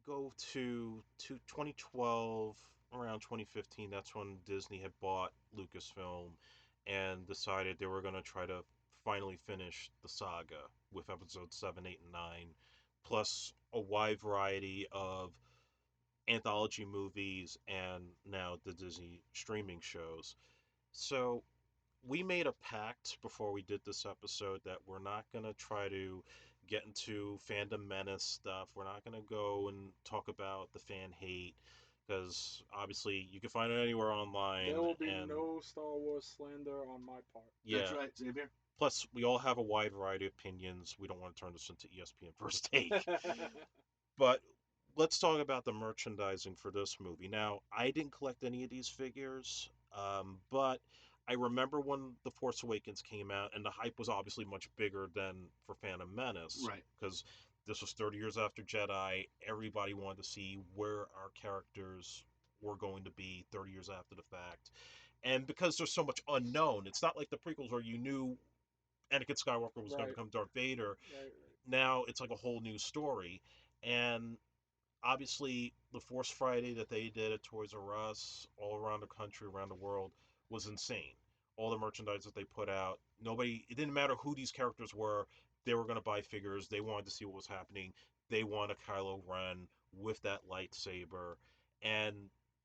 go to 2012, around 2015. That's when Disney had bought Lucasfilm and decided they were going to try to finally finish the saga with episodes 7, 8, and 9, plus a wide variety of anthology movies and now the Disney streaming shows. So we made a pact before we did this episode that we're not going to try to get into fandom menace stuff. We're not going to go and talk about the fan hate because obviously you can find it anywhere online. There will be And no Star Wars slander on my part. yeah, That's right, Xavier. plus we all have a wide variety of opinions. We don't want to turn this into ESPN First Take. But let's talk about the merchandising for this movie. Now, I didn't collect any of these figures, but I remember when The Force Awakens came out, and the hype was obviously much bigger than for Phantom Menace. Right. Because this was 30 years after Jedi. Everybody wanted to see where our characters were going to be 30 years after the fact. And because there's so much unknown, it's not like the prequels where you knew Anakin Skywalker was going to Right. become Darth Vader. Right. Now it's like a whole new story. And obviously the Force Friday that they did at Toys R Us all around the country, around the world, was insane. All the merchandise that they put out, nobody, it didn't matter who these characters were, they were going to buy figures. They wanted to see what was happening. They wanted Kylo Ren with that lightsaber. And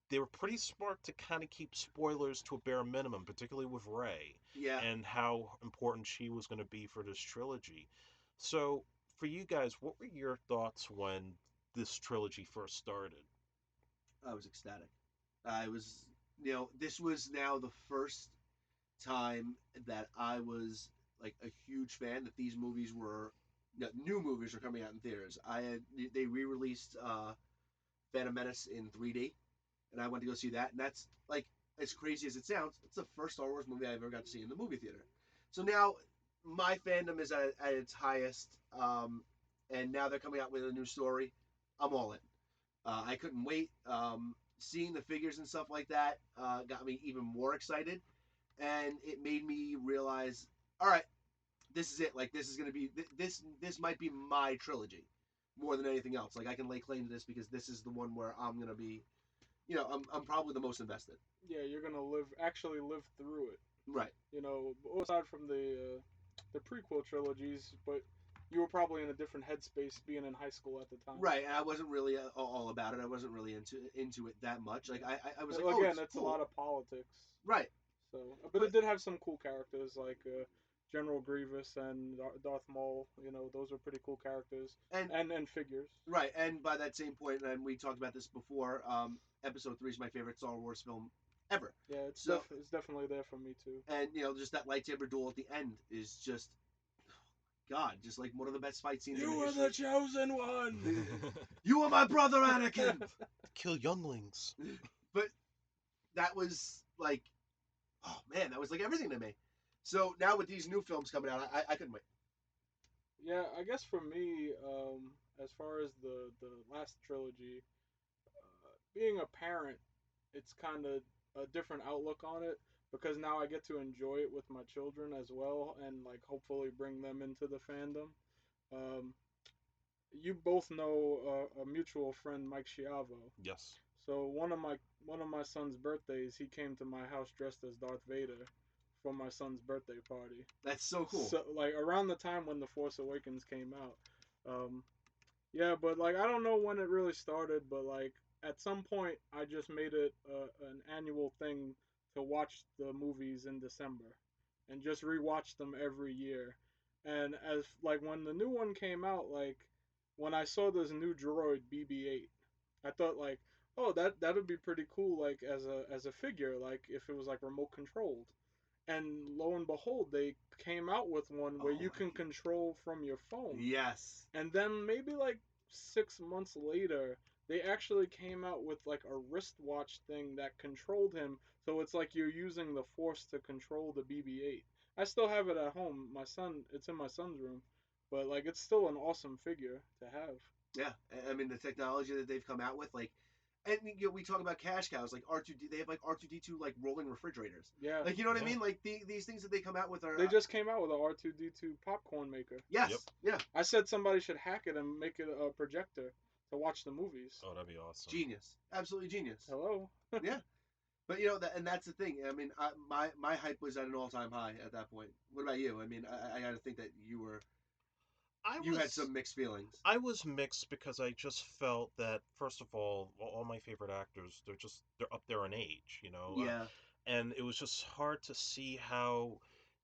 they were pretty smart to kind of keep spoilers to a bare minimum, particularly with Rey Yeah. and how important she was going to be for this trilogy. So, for you guys, what were your thoughts when this trilogy first started? I was ecstatic. I was, this was now the first time that I was like a huge fan that these movies were, new movies were coming out in theaters. They re-released Phantom Menace in 3D, and I went to go see that, and that's like as crazy as it sounds. It's the first Star Wars movie I ever got to see in the movie theater. So now my fandom is at its highest, and now they're coming out with a new story. I'm all in. I couldn't wait. Seeing the figures and stuff like that got me even more excited, and it made me realize, all right, this is it. Like this is gonna be this might be my trilogy more than anything else. Like I can lay claim to this because this is the one where I'm gonna be, I'm probably the most invested. Yeah, you're gonna actually live through it. Right. Aside from the prequel trilogies, but you were probably in a different headspace being in high school at the time. Right, and I wasn't really all about it. I wasn't really into it that much. Like I was like, Well, oh, again, it's cool. a lot of politics. Right. So, but it did have some cool characters like General Grievous and Darth Maul. Those were pretty cool characters and figures. Right, and by that same point, and we talked about this before. Episode 3 is my favorite Star Wars film ever. Yeah, it's definitely there for me too. And just that lightsaber duel at the end is just, God, just like one of the best fight scenes. You were the chosen one. You are my brother, Anakin. Kill younglings. But that was like, oh man, that was like everything to me. So now with these new films coming out, I couldn't wait. Yeah, I guess for me, as far as the last trilogy, being a parent, it's kind of a different outlook on it because now I get to enjoy it with my children as well, and like hopefully bring them into the fandom. Um, you both know a mutual friend, Mike Schiavo. Yes. So one of my son's birthdays, he came to my house dressed as Darth Vader for my son's birthday party. That's so cool. So like around the time when The Force Awakens came out. Yeah, but like I don't know when it really started, but like at some point I just made it an annual thing to watch the movies in December and just rewatch them every year. And as like when the new one came out, like when I saw this new droid BB-8, I thought like, oh, that'd be pretty cool like as a figure, like if it was like remote controlled. And lo and behold, they came out with one where you can control from your phone. Yes. And then maybe like 6 months later, they actually came out with like a wristwatch thing that controlled him. So it's like you're using the Force to control the BB-8. I still have it at home. It's in my son's room, but like it's still an awesome figure to have. Yeah, I mean the technology that they've come out with, like, and we talk about cash cows, like R2D. They have like R2D2 like rolling refrigerators. Yeah. Like you know what I mean? Like these things that they come out with are. They just came out with a R2D2 popcorn maker. Yes. Yep. Yeah. I said somebody should hack it and make it a projector to watch the movies. Oh, that'd be awesome. Genius, absolutely genius. Hello. Yeah. But and that's the thing. I mean, my hype was at an all-time high at that point. What about you? I mean, I got to think that you had some mixed feelings. I was mixed because I just felt that, first of all my favorite actors, they're up there in age, Yeah. and it was just hard to see how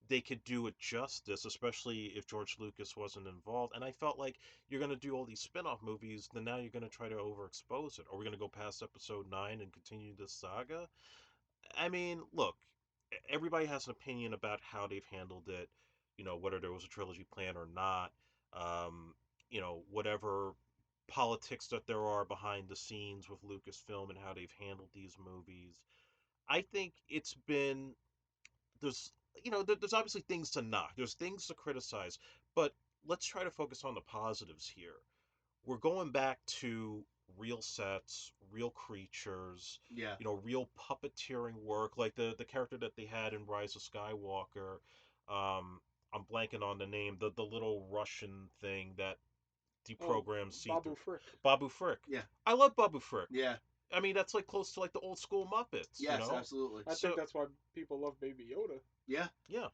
they could do it justice, especially if George Lucas wasn't involved. And I felt like you're going to do all these spin-off movies, then now you're going to try to overexpose it. Are we going to go past episode 9 and continue this saga? I mean, look, everybody has an opinion about how they've handled it, whether there was a trilogy plan or not. Um, whatever politics that there are behind the scenes with Lucasfilm and how they've handled these movies. I think it's been there's there's obviously things to knock, there's things to criticize, but let's try to focus on the positives here. We're going back to real sets, real creatures, Yeah. real puppeteering work, like the character that they had in Rise of Skywalker. I'm blanking on the name, the little Russian thing that Oh, deprograms see Babu through. Frick. Babu Frick. Yeah. I love Babu Frick. Yeah. I mean, that's like close to like the old school Muppets, Yes, absolutely. I think that's why people love Baby Yoda. Yeah. Yeah.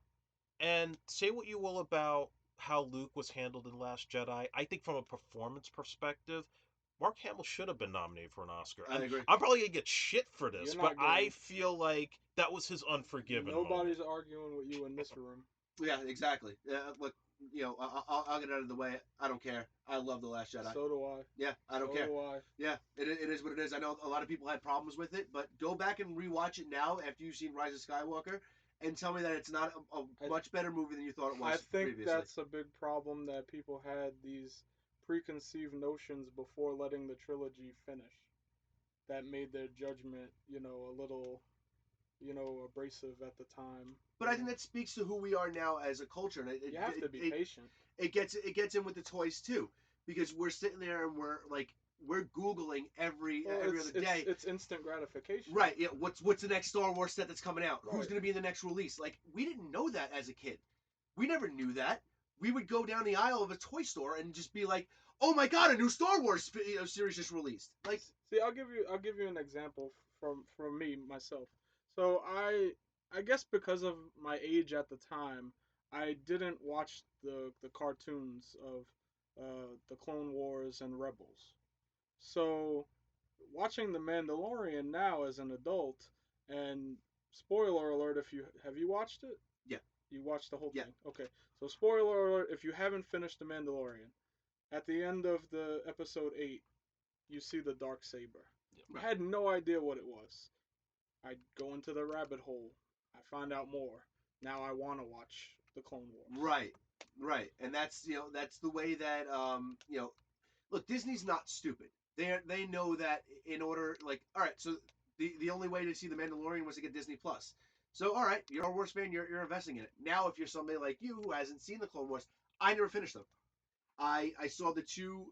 And say what you will about how Luke was handled in Last Jedi. I think from a performance perspective, Mark Hamill should have been nominated for an Oscar. I agree. I'm probably gonna get shit for this, You're but not getting- I feel like that was his Unforgiven Nobody's moment. arguing with you in this room. Yeah, exactly. Look, I'll get out of the way. I don't care. I love The Last Jedi. So do I. Yeah, I don't care. So do I. Yeah, it is what it is. I know a lot of people had problems with it, but go back and rewatch it now after you've seen Rise of Skywalker and tell me that it's not a much better movie than you thought it was I think previously. that's a big problem, that people had these preconceived notions before letting the trilogy finish. That made their judgment, a little, abrasive at the time. But I think that speaks to who we are now as a culture. And You have to be patient. It gets in with the toys too, because we're sitting there and we're Googling every other day. It's instant gratification. Right. Yeah. What's the next Star Wars set that's coming out? Right. Who's going to be in the next release? Like, we didn't know that as a kid. We never knew that. We would go down the aisle of a toy store and just be like, "Oh my God, a new Star Wars series just released!" Like, see, I'll give you an example from me myself. So I guess because of my age at the time, I didn't watch the cartoons of the Clone Wars and Rebels. So watching The Mandalorian now as an adult, and spoiler alert, if you have you watched it? Yeah. You watched the whole Yeah. thing? Okay. So spoiler alert, if you haven't finished The Mandalorian, at the end of the episode 8, you see the dark saber. Yeah. I had no idea what it was. I'd go into the rabbit hole. I find out more. Now I want to watch the Clone Wars. right, and that's the way that look, Disney's not stupid. They know that in order, like, all right, so the only way to see the Mandalorian was to get Disney Plus. So all right, you're a Star Wars fan, you're investing in it. Now if you're somebody like you who hasn't seen the Clone Wars, I never finished them. I saw the two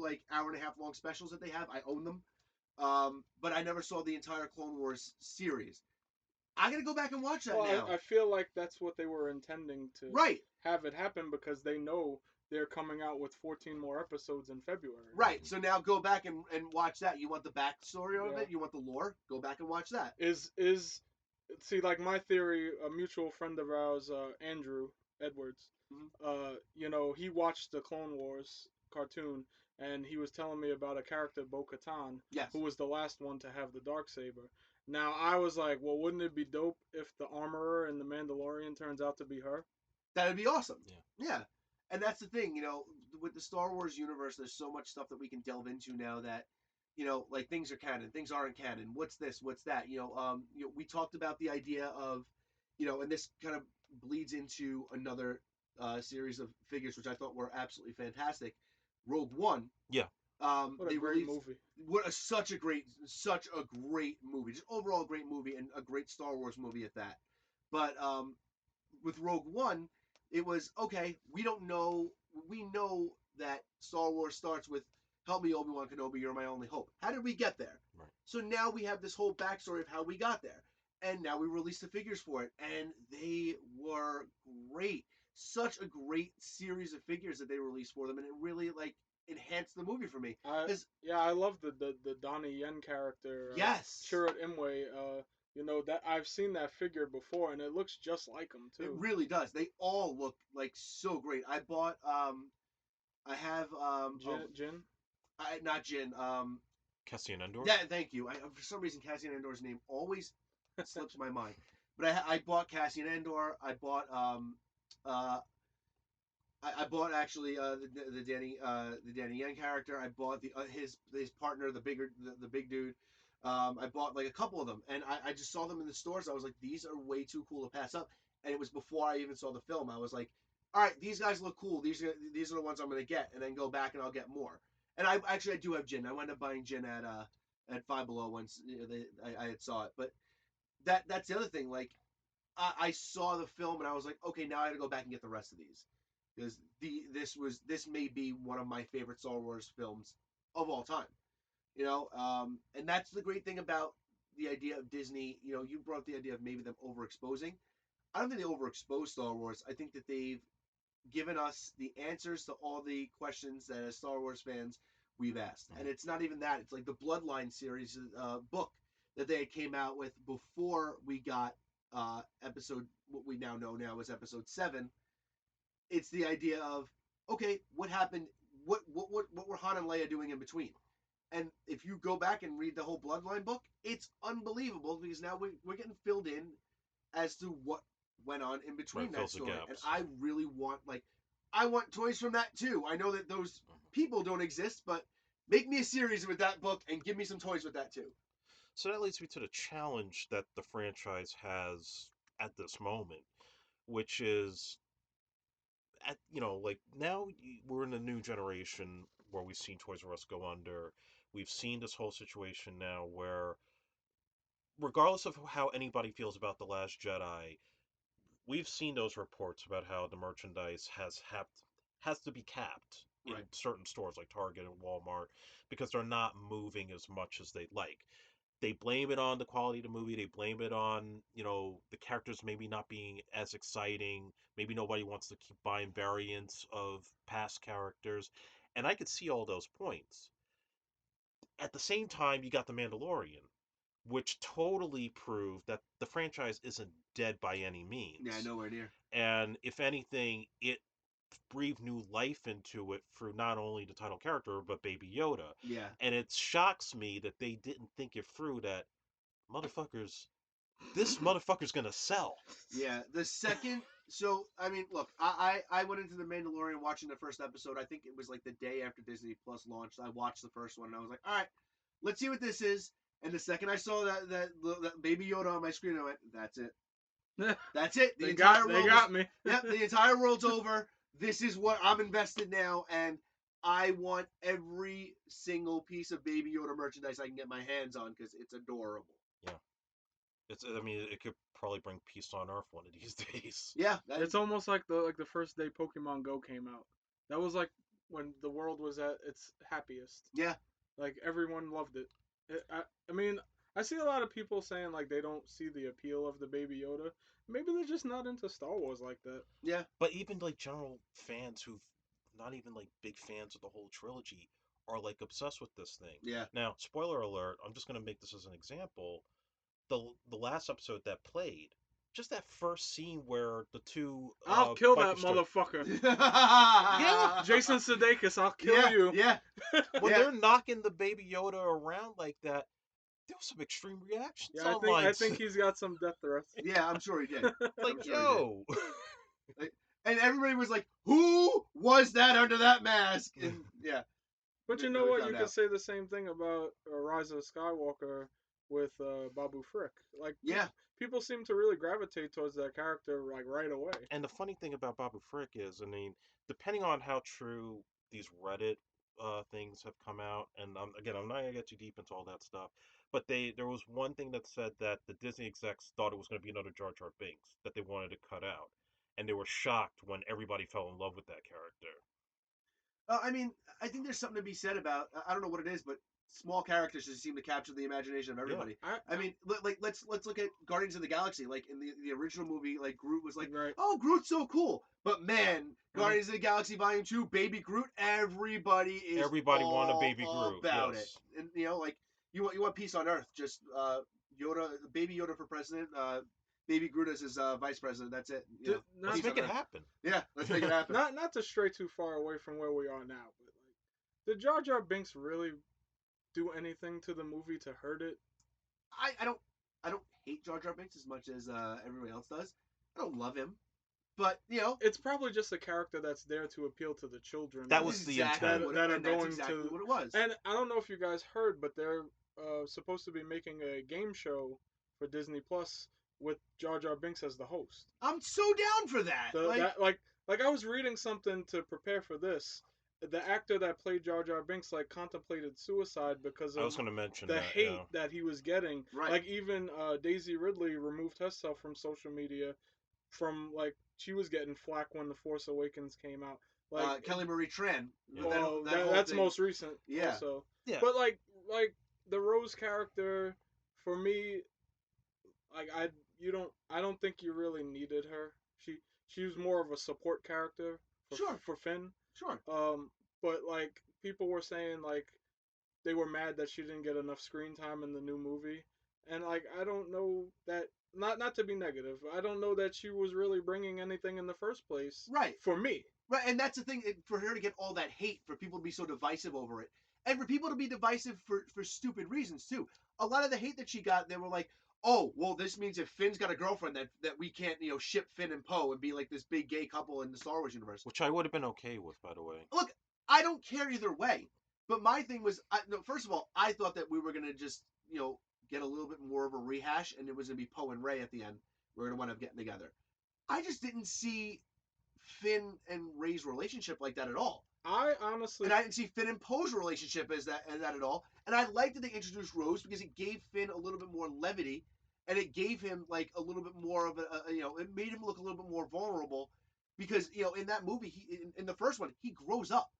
like hour and a half long specials that they have. I own them. But I never saw the entire Clone Wars series. I gotta go back and watch that now. I feel like that's what they were intending to have it happen, because they know they're coming out with 14 more episodes in February. Right. So now go back and watch that. You want the backstory of it? You want the lore? Go back and watch that. See, like, my theory, a mutual friend of ours, Andrew Edwards, he watched the Clone Wars cartoon, and he was telling me about a character, Bo-Katan, Yes. who was the last one to have the Darksaber. Now, I was like, well, wouldn't it be dope if the armorer in The Mandalorian turns out to be her? That'd be awesome. Yeah. And that's the thing, with the Star Wars universe, there's so much stuff that we can delve into now that, like, things are canon, things aren't canon. What's this? What's that? We talked about the idea of, and this kind of bleeds into another series of figures, which I thought were absolutely fantastic. Rogue One. Yeah. What a great movie. Such a great movie. Just overall a great movie, and a great Star Wars movie at that. But with Rogue One, it was, okay, we know that Star Wars starts with, "Help me, Obi-Wan Kenobi, you're my only hope." How did we get there? Right. So now we have this whole backstory of how we got there. And now we released the figures for it, and they were great. Such a great series of figures that they released for them, and it really, like, enhanced the movie for me. I 'Cause, yeah, I love the Donnie Yen character, yes, Chirrut Imwe. You know that I've seen that figure before, and it looks just like him it too. really does. They all look like so great. I bought I have Jin. not Jin Cassian Endor. yeah, thank you. For some reason Cassian Andor's name always slips my mind. But I bought Cassian Andor. I bought uh I bought actually the Danny Yen character. I bought the his partner, the big dude. I bought like a couple of them, and I just saw them in the stores. I was like, these are way too cool to pass up. And it was before I even saw the film. I was like, all right, these guys look cool. These are the ones I'm gonna get, and then go back and I'll get more. And I do have Jin. I wound up buying Jin at Five Below once I had saw it. But that's the other thing. Like I saw the film and I was like, okay, now I got to go back and get the rest of these because this may be one of my favorite Star Wars films of all time. You know, and that's the great thing about the idea of Disney. You know, you brought up the idea of maybe them overexposing. I don't think they overexpose Star Wars. I think that they've given us the answers to all the questions that as Star Wars fans we've asked. And it's not even that. It's like the Bloodline series book that they came out with before we got episode what we now is episode 7. It's the idea of okay, what happened? What were Han and Leia doing in between? And if you go back and read the whole Bloodline book, it's unbelievable because now we're getting filled in as to what went on in between Right, that fills the story. And gaps. I really want I want toys from that too. I know that those people don't exist, but make me a series with that book and give me some toys with that too. So that leads me to the challenge that the franchise has at this moment, which is at like now we're in a new generation where we've seen Toys R Us go under. We've seen this whole situation now where, regardless of how anybody feels about the Last Jedi, we've seen those reports about how the merchandise has to be capped in Right. certain stores like Target and Walmart because they're not moving as much as they'd like. They blame it on the quality of the movie. They blame it on, the characters maybe not being as exciting. Maybe nobody wants to keep buying variants of past characters. And I could see all those points. At the same time, you got The Mandalorian, which totally proved that the franchise isn't dead by any Yeah, means. nowhere near. And if anything, it breathed new life into it through not only the title character, but Baby Yoda. Yeah. And it shocks me that they didn't think it through that motherfuckers, this motherfucker's gonna sell. Yeah. The second so I mean, look, I went into the Mandalorian watching the first episode. I think it was like the day after Disney Plus launched. I watched the first one and I was like, all right, let's see what this is. And the second I saw that Baby Yoda on my screen, I went, that's it. That's it. The entire They world got me. Yep, the entire world's over. This is what I'm invested now, and I want every single piece of Baby Yoda merchandise I can get my hands on because it's adorable. Yeah, I mean, it could probably bring peace on Earth one of these days. Yeah, It's almost like the first day Pokemon Go came out. That was like when the world was at its happiest. yeah, Like everyone loved it. I mean, I see a lot of people saying like they don't see the appeal of the Baby Yoda. Maybe they're just not into Star Wars like that. yeah. But even like general fans who've not even like big fans of the whole trilogy are like obsessed with this thing. Yeah. Now, spoiler alert, I'm just gonna make this as an example. The last episode that played, just that first scene where the two I'll kill that bikers start, motherfucker. yeah, Jason Sudeikis, I'll kill yeah, you. yeah, when yeah. they're knocking the Baby Yoda around like that, there was some extreme reactions Yeah, online. I think he's got some death threats. Yeah, I'm sure he did. Like, I'm sure yo, Like, and everybody was like, "Who was that under that mask?" And yeah, But you then know we what? found You could out. say the same thing about Rise of Skywalker with Babu Frick. Like, Yeah, people seem to really gravitate towards that character like right away. and the funny thing about Babu Frick is, I mean, depending on how true these Reddit things have come out, and again, I'm not gonna get too deep into all that stuff, but there was one thing that said that the Disney execs thought it was going to be another Jar Jar Binks that they wanted to cut out, and they were shocked when everybody fell in love with that character. I mean, I think there's something to be said about. I don't know what it is, but small characters just seem to capture the imagination of everybody. I mean, like let's look at Guardians of the Galaxy. Like in the original movie, like Groot was like, Right. oh, Groot's so cool. But man, Guardians of the Galaxy Volume 2, Baby Groot, everybody wanted all Baby Groot. about Yes. it. And like you want peace on Earth. Just Yoda, Baby Yoda for president. Baby Groot as his vice president. That's it. Let's make it happen. Yeah, let's make it happen. Not to stray too far away from where we are now, but like, did Jar Jar Binks really do anything to the movie to hurt it? I don't hate Jar Jar Binks as much as everybody else does. I don't love him, but it's probably just a character that's there to appeal to the children. That was the intent. That are going exactly to what it was. And I don't know if you guys heard, but they're supposed to be making a game show for Disney Plus with Jar Jar Binks as the host. I'm so down for that. Like I was reading something to prepare for this. The actor that played Jar Jar Binks like contemplated suicide because of I was going to mention the hate that he was getting. Right. Like even Daisy Ridley removed herself from social media from like she was getting flack when The Force Awakens came out. Like Kelly Marie Tran. Well, that's most recent. Yeah. Also. Yeah. But like the Rose character, for me, like I don't think you really needed her. She was more of a support character for Finn. Sure. But like people were saying like they were mad that she didn't get enough screen time in the new movie, and like I don't know that. Not to be negative, I don't know that she was really bringing anything in the first place. Right. For me. Right, and that's the thing, for her to get all that hate, for people to be so divisive over it, and for people to be divisive for stupid reasons too. A lot of the hate that she got, they were like, oh, well, this means if Finn's got a girlfriend that we can't, ship Finn and Poe and be like this big gay couple in the Star Wars universe. Which I would have been okay with, by the way. Look, I don't care either way. But my thing was, first of all, I thought that we were going to just, get a little bit more of a rehash, and it was going to be Poe and Rey at the end. We're going to wind up getting together. I just didn't see Finn and Rey's relationship like that at all. I honestly... And I didn't see Finn and Poe's relationship as that at all. And I liked that they introduced Rose because it gave Finn a little bit more levity, and it gave him like a little bit more of it made him look a little bit more vulnerable because in that movie, in the first one, he grows up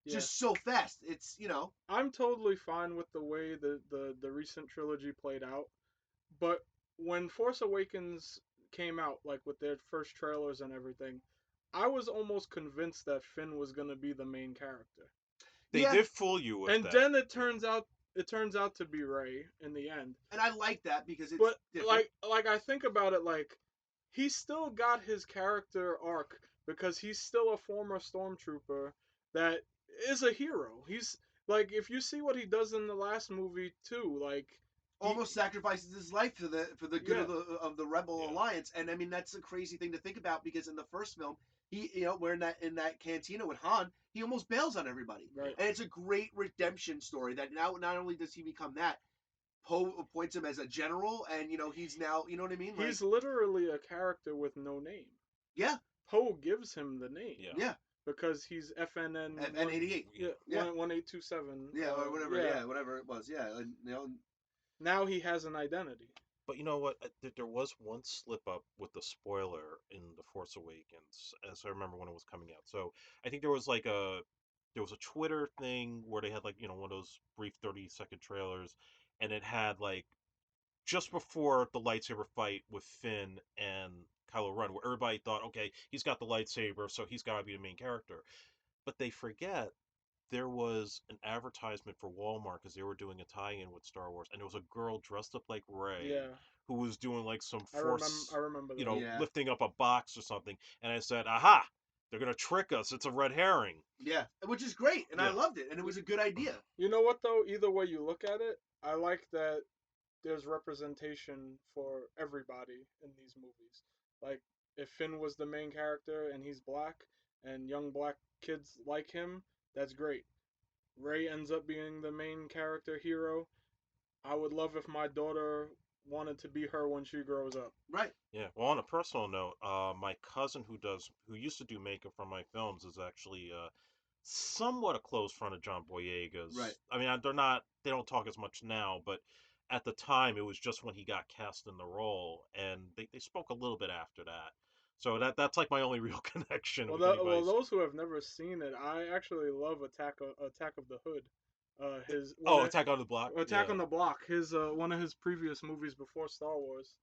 just so fast. It's I'm totally fine with the way the recent trilogy played out, but when Force Awakens came out, like with their first trailers and everything, I was almost convinced that Finn was gonna be the main character. They did fool you with that. And then it turns out to be Rey in the end. And I like that because it's different. like I think about it, like he still got his character arc because he's still a former stormtrooper that is a hero. He's like, if you see what he does in the last movie too, like almost sacrifices his life for the good of the Rebel Alliance. And I mean, that's a crazy thing to think about because in the first film, he we're in that cantina with Han, he almost bails on everybody. Right. And it's a great redemption story that now not only does he become that, Poe appoints him as a general, and he's now, you know what I mean? He's literally a character with no name. Yeah. Poe gives him the name. Yeah. Because he's FNN 88. Yeah. 1827. Yeah, or whatever. Yeah, whatever it was. Yeah, now he has an identity. But you know what? There was one slip up with the spoiler in The Force Awakens, as I remember when it was coming out. So I think there was a Twitter thing where they had one of those brief 30-second trailers, and it had just before the lightsaber fight with Finn and Kylo Ren, where everybody thought, okay, he's got the lightsaber, so he's got to be the main character. But they forget there was an advertisement for Walmart because they were doing a tie-in with Star Wars, and there was a girl dressed up like Rey who was doing some force, I remember that. lifting up a box or something. And I said, aha, they're going to trick us. It's a red herring. Yeah, which is great, and I loved it, and it was a good idea. You know what, though? Either way you look at it, I like that there's representation for everybody in these movies. Like, if Finn was the main character and he's black, and young black kids like him, that's great. Rey ends up being the main character hero. I would love if my daughter wanted to be her when she grows up. Right. Yeah. Well, on a personal note, my cousin who used to do makeup for my films is actually somewhat a close friend of John Boyega's. Right. I mean, they don't talk as much now, but at the time it was just when he got cast in the role, and they spoke a little bit after that. So that's my only real connection. Well, those who have never seen it, I actually love Attack of the Hood. his Attack on the Block. Attack Yeah. on the Block, his one of his previous movies before Star Wars.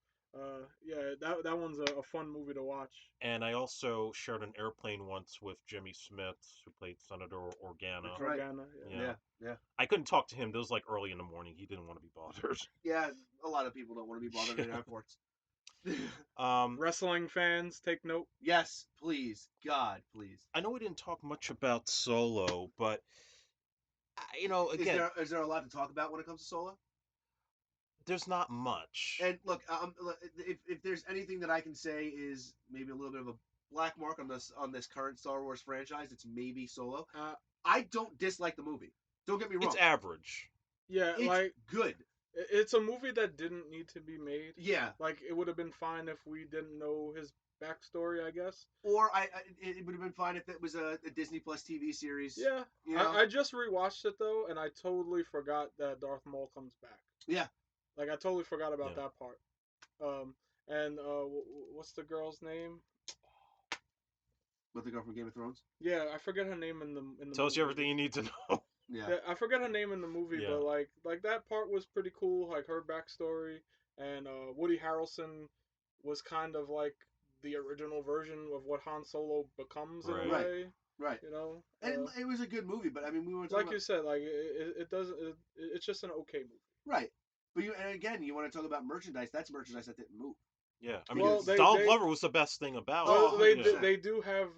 Yeah, that one's a fun movie to watch. And I also shared an airplane once with Jimmy Smith, who played Senator Organa. That's right. Organa, Yeah, yeah. I couldn't talk to him. This was like early in the morning. He didn't want to be bothered. Yeah, a lot of people don't want to be bothered in airports. Wrestling fans, take note. Yes, please. God, please. I know we didn't talk much about Solo, but again, Is there a lot to talk about when it comes to Solo? there's not much. And look, if there's anything that I can say is maybe a little bit of a black mark on this current Star Wars franchise, it's maybe Solo. I don't dislike the movie. Don't get me wrong. It's average. Yeah, It's like good. it's a movie that didn't need to be made. Yeah. Like it would have been fine if we didn't know his backstory, I guess. Or it would have been fine if it was a Disney Plus TV series. Yeah. You know? I just rewatched it though, and I totally forgot that Darth Maul comes back. Yeah. Like I totally forgot about that part. And what's the girl's name? With the girl from Game of Thrones. Yeah, I forget her name in the Tells movie. you everything you need to know. Yeah. I forget her name in the movie, but like that part was pretty cool. Like her backstory, and Woody Harrelson was kind of like the original version of what Han Solo becomes in a way. Right. You know, and it was a good movie, but I mean, we were like you said, like it doesn't. It's just an okay movie. Right. But you want to talk about merchandise? That's merchandise that didn't move. Yeah, I mean, Well, Donald Glover was the best thing about Well, it. they do have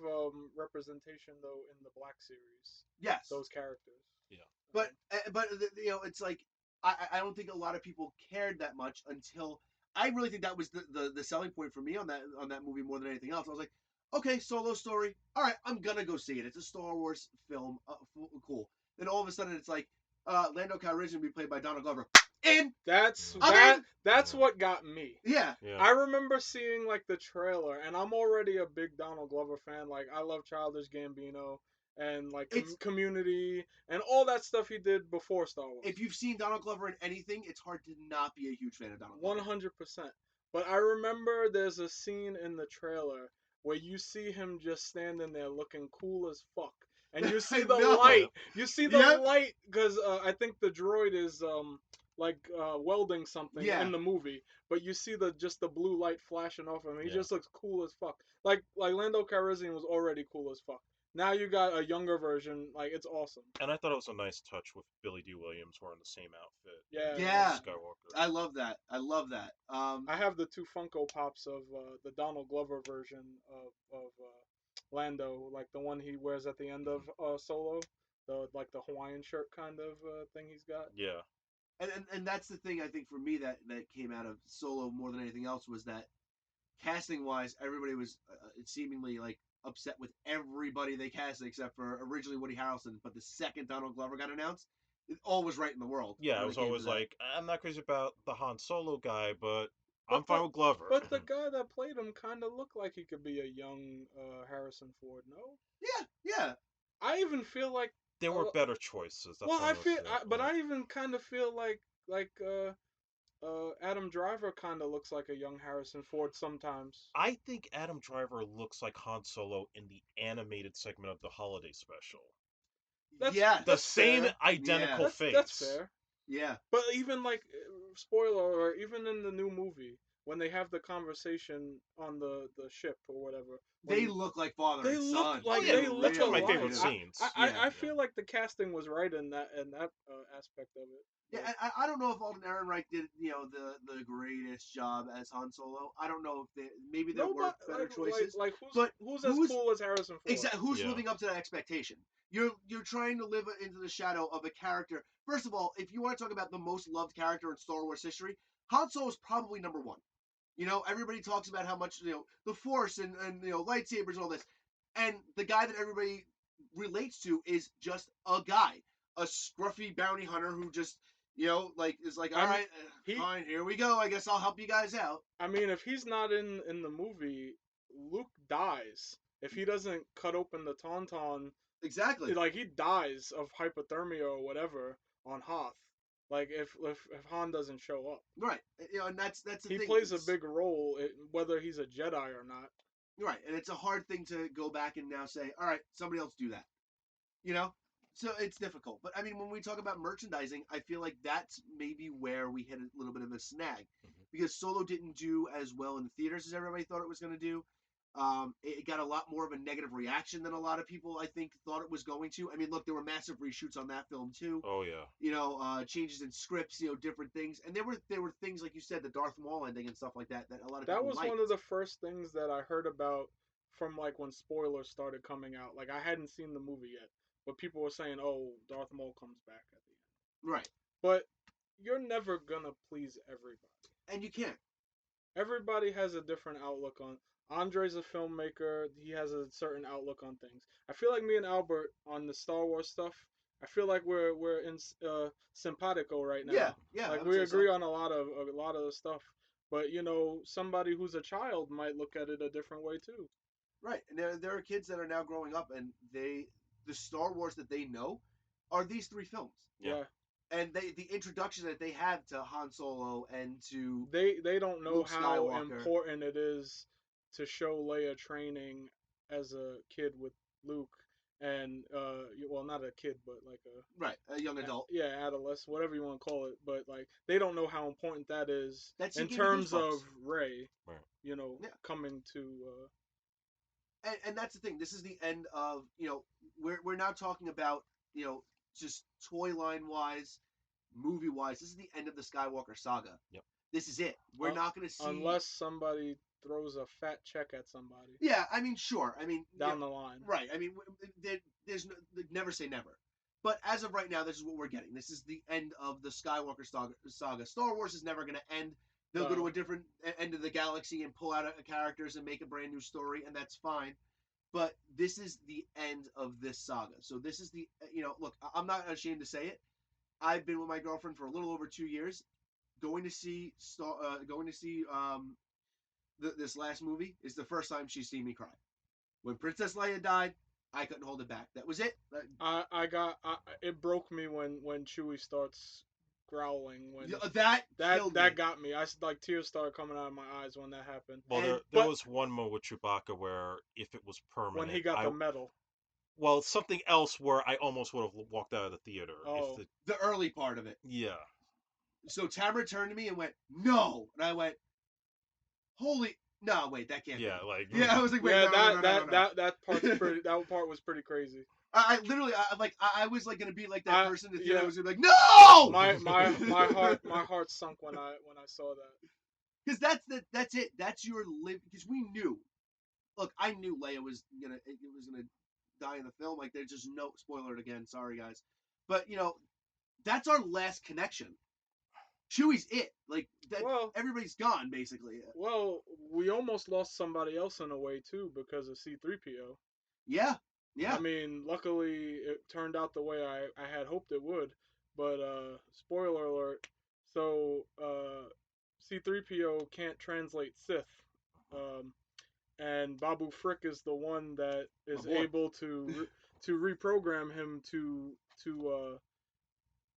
representation though in the Black series. Yes. Those characters. Yeah. But it's like I don't think a lot of people cared that much until I really think that was the selling point for me on that movie more than anything else. I was like, okay, Solo story. All right, I'm gonna go see it. It's a Star Wars film. Cool. Then all of a sudden it's like Lando Calrissian will be played by Donald Glover. That's what got me. Yeah. I remember seeing like the trailer, and I'm already a big Donald Glover fan. Like I love Childish Gambino and like Community and all that stuff he did before Star Wars. If you've seen Donald Glover in anything, it's hard to not be a huge fan of Donald Glover. 100%. But I remember there's a scene in the trailer where you see him just standing there looking cool as fuck. And you see the light. You see the light because I think the droid is welding something in the movie, but you see just the blue light flashing off him. He just looks cool as fuck. Like Lando Calrissian was already cool as fuck. Now you got a younger version. Like it's awesome. And I thought it was a nice touch with Billy D. Williams wearing the same outfit. Yeah. Skywalker. I love that. I have the 2 Funko Pops of the Donald Glover version of Lando, like the one he wears at the end of Solo, the Hawaiian shirt kind of thing he's got. Yeah. And that's the thing I think for me that came out of Solo more than anything else was that casting wise, everybody was seemingly like upset with everybody they cast except for originally Woody Harrelson. But the second Donald Glover got announced, it all was right in the world. Yeah, I was always like, I'm not crazy about the Han Solo guy, but I'm fine with Glover. But the guy that played him kind of looked like he could be a young Harrison Ford. No. Yeah. I even feel like there were better choices. That's I even kind of feel like Adam Driver kind of looks like a young Harrison Ford sometimes. I think Adam Driver looks like Han Solo in the animated segment of the holiday special. The same identical face. That's fair. Yeah. But even like spoiler, or even in the new movie when they have the conversation on the ship or whatever, they look like father and son. They look one of my favorite scenes. I feel like the casting was right in that aspect of it. Yeah, I don't know if Alden Ehrenreich did the greatest job as Han Solo. I don't know if maybe there were better choices. Who's as cool as Harrison Ford? Exactly. Who's living up to that expectation? You're trying to live into the shadow of a character. First of all, if you want to talk about the most loved character in Star Wars history, Han Solo is probably number one. Everybody talks about how much the Force and lightsabers and all this, and the guy that everybody relates to is just a guy, a scruffy bounty hunter who just is like, all right, fine, here we go. I guess I'll help you guys out. I mean, if he's not in the movie, Luke dies if he doesn't cut open the tauntaun. Exactly. Like he dies of hypothermia or whatever on Hoth. Like if Han doesn't show up, right? And that's the thing. He plays a big role, whether he's a Jedi or not. Right, and it's a hard thing to go back and now say, all right, somebody else do that. So it's difficult. But I mean, when we talk about merchandising, I feel like that's maybe where we hit a little bit of a snag, because Solo didn't do as well in the theaters as everybody thought it was going to do. It got a lot more of a negative reaction than a lot of people, I think, thought it was going to. I mean, look, there were massive reshoots on that film too. Oh yeah. Changes in scripts, different things, and there were things like you said, the Darth Maul ending and stuff like that a lot of That people was liked. one of the first things that I heard about from like when spoilers started coming out. Like I hadn't seen the movie yet, but people were saying, "Oh, Darth Maul comes back at the end." Right, But you're never gonna please everybody. and you can't. Everybody has a different outlook on. Andre's a filmmaker. He has a certain outlook on things. I feel like me and Albert on the Star Wars stuff. I feel like we're in simpatico right now. Yeah. Like I would we say agree so. on a lot of the stuff. But somebody who's a child might look at it a different way too. Right, and there are kids that are now growing up, and the Star Wars that they know are these three films. Yeah. And the introduction that they have to Han Solo and to They don't know Luke how Skywalker. important it is to show Leia training as a kid with Luke, and well, not a kid, but like a young adult. yeah, adolescent, whatever you want to call it. But like they don't know how important that is That in gave me terms goosebumps. of Rey. Right. Yeah. Coming to. And that's the thing. This is the end of we're now talking about just toy line wise, movie wise. This is the end of the Skywalker saga. Yep. This is it. We're not going to see unless somebody throws a fat check at somebody. Yeah, I mean, sure. I mean, down the line. Right. I mean, there's no, never say never. But as of right now, this is what we're getting. This is the end of the Skywalker saga. Star Wars is never going to end. They'll go to a different end of the galaxy and pull out characters and make a brand new story, and that's fine. But this is the end of this saga. So this is the look. I'm not ashamed to say it. I've been with my girlfriend for a little over 2 years. Going to see this last movie is the first time she's seen me cry. When Princess Leia died, I couldn't hold it back. That was it. It broke me when Chewie starts growling. When that got me. Like tears started coming out of my eyes when that happened. Well, there was one moment with Chewbacca where if it was permanent, when he got the medal. Well, something else where I almost would have walked out of the theater. Oh, the early part of it. Yeah. So Tamara turned to me and went, "No," and I went, "Holy." No, wait, that can't. Yeah, be. like. Yeah, I was like, wait, yeah, no. That part was pretty crazy. I literally, I was like gonna be like that person. Yeah. I was gonna be like, no. My heart sunk when I saw that. Because that's it. That's your live. Because we knew. Look, I knew Leia was gonna die in the film. Like, there's just no spoiler again. Sorry, guys, but that's our last connection. Chewie's it. Like that. Well, everybody's gone basically. Well, we almost lost somebody else in a way too because of C-3PO. Yeah. I mean, luckily it turned out the way I had hoped it would. But spoiler alert. So C-3PO can't translate Sith. And Babu Frick is the one that is able to reprogram him to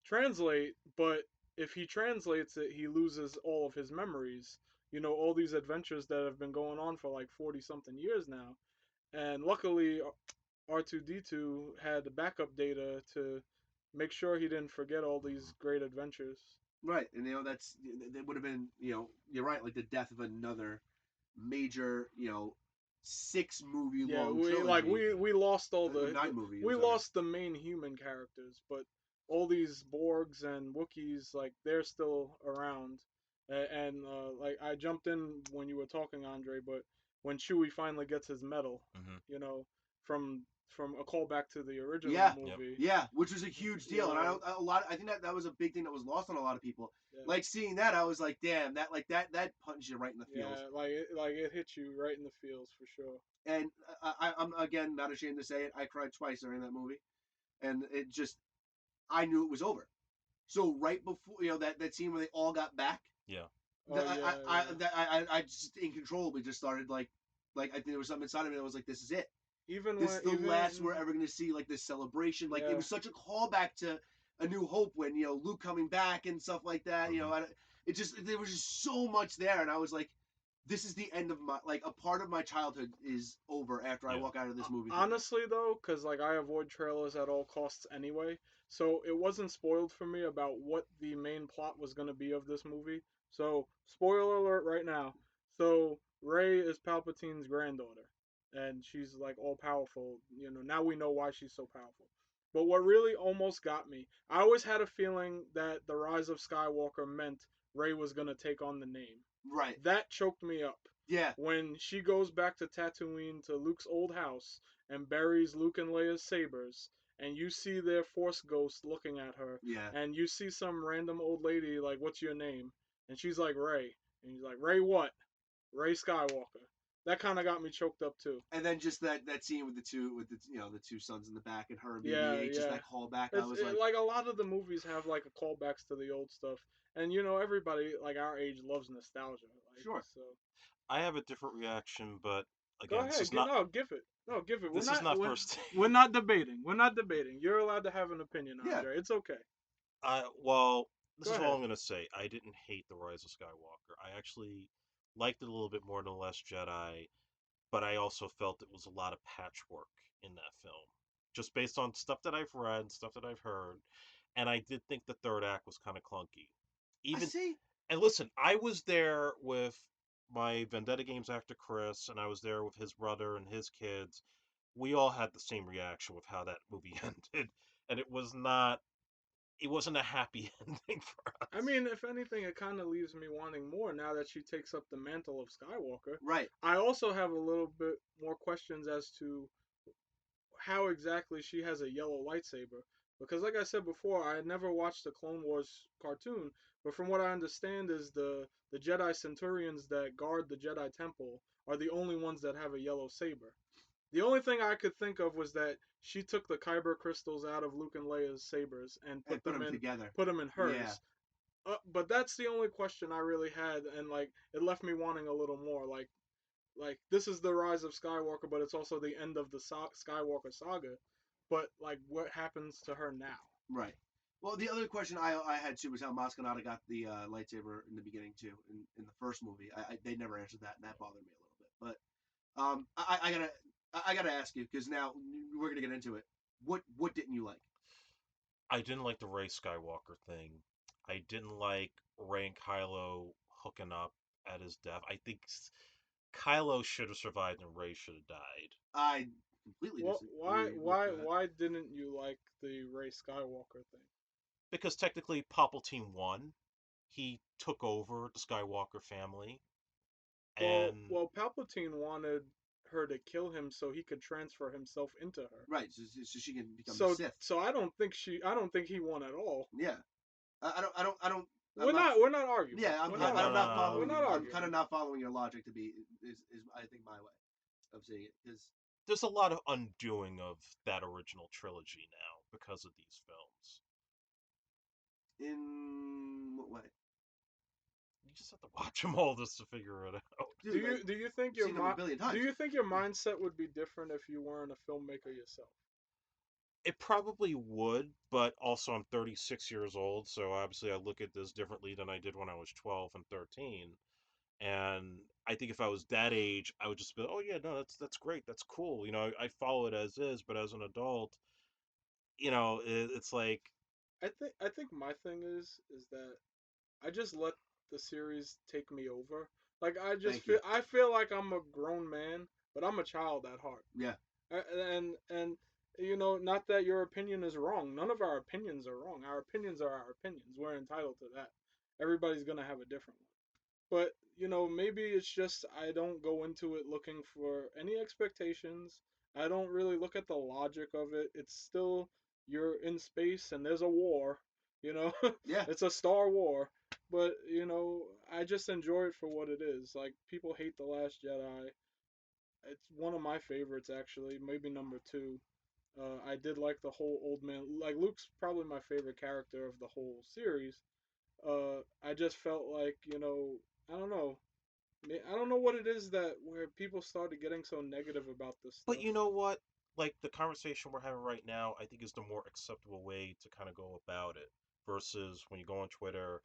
translate, but if he translates it, he loses all of his memories. All these adventures that have been going on for like 40 something years now. And luckily R2D2 had the backup data to make sure he didn't forget all these great adventures. Right, and that would have been you're right, like the death of another major 6 movie long trilogy. We lost all the 9 movies. We lost the main human characters, but all these Borgs and Wookiees, like, they're still around. And like I jumped in when you were talking, Andre, but when Chewie finally gets his medal, from a callback to the original movie. Yeah, which was a huge deal, and I think that was a big thing that was lost on a lot of people. Yeah. Like seeing that, I was like, damn, that punched you right in the feels. Yeah, it hit you right in the feels for sure. And I'm again not ashamed to say it. I cried twice during that movie, and it just, I knew it was over. So right before that scene where they all got back. Yeah. I just incontrollably just started like I think there was something inside of me that was like, this is it. This is the last we're ever gonna see, like, this celebration. Like, it was such a callback to A New Hope when Luke coming back and stuff like that. There was just so much there, and I was like, this is the end of my a part of my childhood is over after I Yeah. walk out of this movie theater. Honestly, though, because like I avoid trailers at all costs anyway, so it wasn't spoiled for me about what the main plot was gonna be of this movie. So spoiler alert right now. So Rey is Palpatine's granddaughter, and she's like all powerful. Now we know why she's so powerful. But what really almost got me, I always had a feeling that the Rise of Skywalker meant Rey was gonna take on the name. Right. That choked me up. Yeah. When she goes back to Tatooine to Luke's old house and buries Luke and Leia's sabers, and you see their Force ghost looking at her, Yeah. and you see some random old lady like, "What's your name?" And she's like, "Rey," and he's like, "Rey what?" "Rey Skywalker." That kind of got me choked up too. And then just that scene with the two sons in the back and her and Yeah, BB-8, just yeah. that callback. I It's was like, like a lot of the movies have like a callbacks to the old stuff, and everybody like our age loves nostalgia. Like sure. so. I have a different reaction, but Go again, this ahead. is not No, give it. No, give it. We're this is not. not We're, first. we're not debating. We're not debating. You're allowed to have an opinion, Yeah. Andre. It's okay. Well, this Go is all ahead. I'm gonna say. I didn't hate the Rise of Skywalker. I actually liked it a little bit more than the Last Jedi, but I also felt it was a lot of patchwork in that film, just based on stuff that I've read, stuff that I've heard, and I did think the third act was kind of clunky. I Even see. and listen, I was there with my Vendetta Games actor Chris, and I was there with his brother and his kids. We all had the same reaction with how that movie ended, and it wasn't a happy ending for I us. mean, if anything, it kind of leaves me wanting more now that she takes up the mantle of Skywalker. Right. I also have a little bit more questions as to how exactly she has a yellow lightsaber. Because, like I said before, I had never watched the Clone Wars cartoon, but from what I understand, is the Jedi Centurions that guard the Jedi Temple are the only ones that have a yellow saber. The only thing I could think of was that she took the kyber crystals out of Luke and Leia's sabers and And put them together. put them in Yeah. hers. But that's the only question I really had, and like it left me wanting a little more. Like this is the rise of Skywalker, but it's also the end of the Skywalker saga. But like, what happens to her now? Right. Well, the other question I had too was how Mascanata got the lightsaber in the beginning too in the first movie. They never answered that, and that bothered me a little bit. But I gotta ask you because now we're gonna get into it. What didn't you like? I didn't like the Rey Skywalker thing. I didn't like Rey and Kylo hooking up at his death. I think Kylo should have survived and Rey should have died. I completely What? Why? disagree with Why? that. Why didn't you like the Rey Skywalker thing? Because technically Palpatine won. He took over the Skywalker family. Well, And well, Palpatine wanted her to kill him so he could transfer himself into her. Right. So she can become the So, Sith. so I don't think he won at all. Yeah. I don't. I'm We're not. not. We're not arguing. Yeah. We're no, not no, I'm not arguing. no, We're following not you. I'm kind arguing. of not following your logic to be is I think my way of seeing it because there's a lot of undoing of that original trilogy now because of these films. in what way? You just have to watch them all just to figure it out. Dude, Do you think I've seen them a billion do times. you think your mindset would be different if you weren't a filmmaker yourself? It probably would, but also I'm 36 years old, so obviously I look at this differently than I did when I was 12 and 13. And I think if I was that age, I would just be, oh yeah, no, that's great, that's cool. I follow it as is, but as an adult, it's like, I think my thing is that I just let the series take me over. Like Thank you. I feel like I'm a grown man, but I'm a child at heart. Yeah. And not that your opinion is wrong. None of our opinions are wrong. Our opinions are our opinions. We're entitled to that. Everybody's gonna have a different one. But maybe it's just I don't go into it looking for any expectations. I don't really look at the logic of it. It's still you're in space and there's a war. You know, Yeah. it's a Star War. But I just enjoy it for what it is. Like people hate the Last Jedi. It's one of my favorites actually, maybe number two. I did like the whole old man. Like Luke's probably my favorite character of the whole series. I just felt like I don't know. I don't know what it is that where people started getting so negative about this but stuff. you know what? Like the conversation we're having right now, I think is the more acceptable way to kind of go about it versus when you go on Twitter.